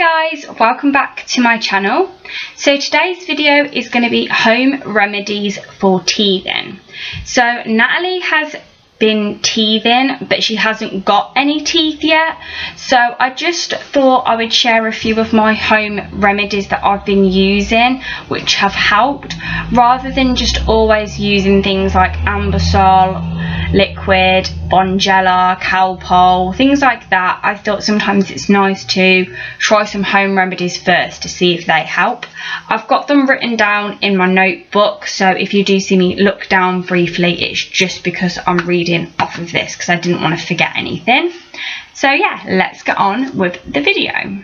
guys, welcome back to my channel. So today's video is going to be home remedies for teething. So Natalie has been teething, but she hasn't got any teeth yet, so I just thought I would share a few of my home remedies that I've been using which have helped, rather than just always using things like Ambisol liquid, Bonjela, Calpol, things like that. I thought sometimes it's nice to try some home remedies first to see if they help. I've got them written down in my notebook, so if you do see me look down briefly, it's just because I'm reading off of this because I didn't want to forget anything. So yeah, let's get on with the video.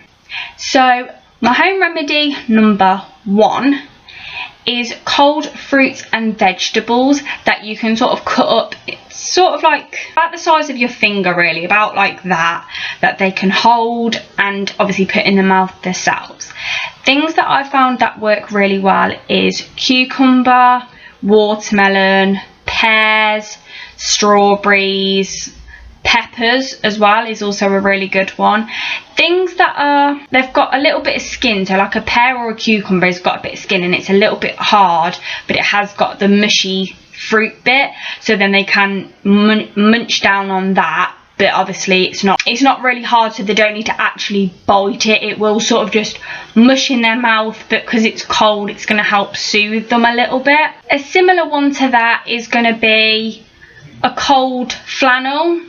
So my home remedy number 1 is cold fruits and vegetables that you can sort of cut up. It's sort of like about the size of your finger, really, about like that they can hold and obviously put in the mouth themselves. Things that I found that work really well is cucumber, watermelon, pears, strawberries, peppers as well is also a really good one. Things that are, they've got a little bit of skin, so like a pear or a cucumber has got a bit of skin and it's a little bit hard, but it has got the mushy fruit bit, so then they can munch down on that. But obviously it's not really hard, so they don't need to actually bite it. It will sort of just mush in their mouth, but because it's cold it's going to help soothe them a little bit. A similar one to that is going to be a cold flannel.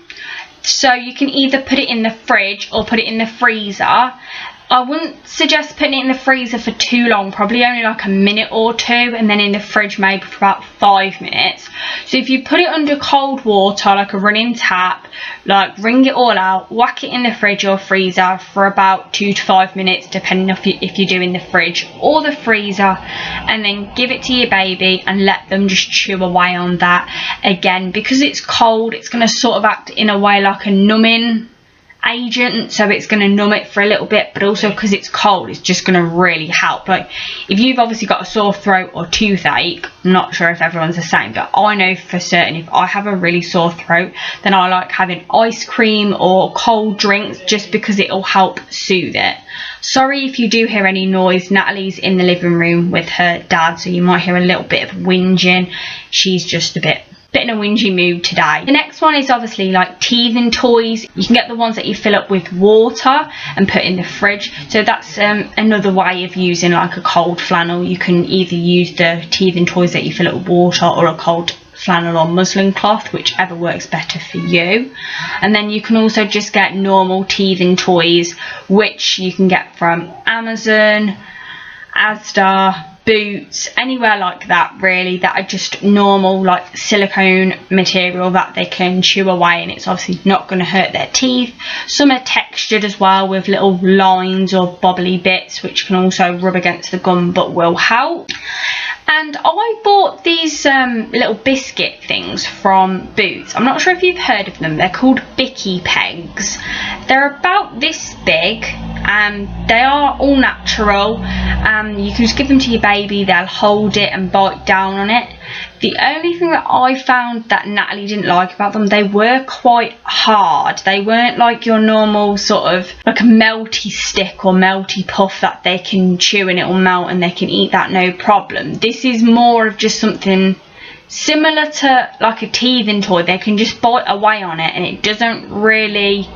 So you can either put it in the fridge or put it in the freezer. I wouldn't suggest putting it in the freezer for too long, probably only like a minute or two, and then in the fridge maybe for about 5 minutes. So if you put it under cold water, like a running tap, like wring it all out, whack it in the fridge or freezer for about 2 to 5 minutes, depending if you're doing the fridge or the freezer, and then give it to your baby and let them just chew away on that. Again, because it's cold, it's going to sort of act in a way like a numbing agent, so it's going to numb it for a little bit, but also because it's cold it's just going to really help. Like if you've obviously got a sore throat or toothache, I'm not sure if everyone's the same, but I know for certain if I have a really sore throat, then I like having ice cream or cold drinks just because it'll help soothe it. Sorry if you do hear any noise, Natalie's in the living room with her dad, so you might hear a little bit of whinging. She's just a bit in a whingy mood today. The next one is obviously like teething toys. You can get the ones that you fill up with water and put in the fridge. So that's another way of using like a cold flannel. You can either use the teething toys that you fill up with water or a cold flannel or muslin cloth, whichever works better for you. And then you can also just get normal teething toys, which you can get from Amazon, Asda, Boots, anywhere like that really, that are just normal like silicone material that they can chew away, and it's obviously not going to hurt their teeth. Some are textured as well with little lines or bobbly bits which can also rub against the gum but will help. And I bought these little biscuit things from Boots. I'm not sure if you've heard of them. They're called Bicky pegs. They're about this big. They are all natural. You can just give them to your baby. They'll hold it and bite down on it. The only thing that I found that Natalie didn't like about them, they were quite hard. They weren't like your normal sort of like a melty stick or melty puff that they can chew and it will melt and they can eat that no problem. This is more of just something similar to like a teething toy. They can just bite away on it and it doesn't really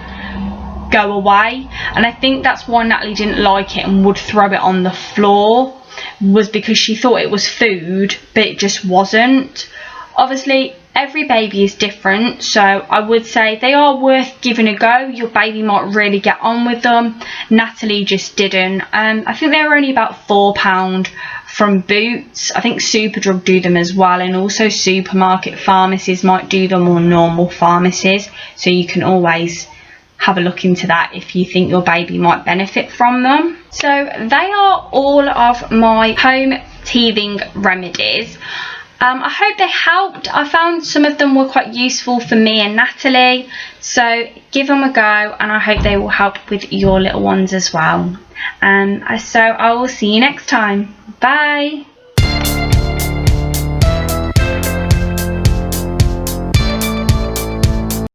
go away, and I think that's why Natalie didn't like it and would throw it on the floor, was because she thought it was food but it just wasn't. Obviously every baby is different, so I would say they are worth giving a go. Your baby might really get on with them. Natalie just didn't. I think they were only about £4 from Boots. I think Superdrug do them as well, and also supermarket pharmacies might do them, or normal pharmacies, so you can always have a look into that if you think your baby might benefit from them. So they are all of my home teething remedies. I hope they helped. I found some of them were quite useful for me and Natalie, so give them a go and I hope they will help with your little ones as well. So I will see you next time. Bye.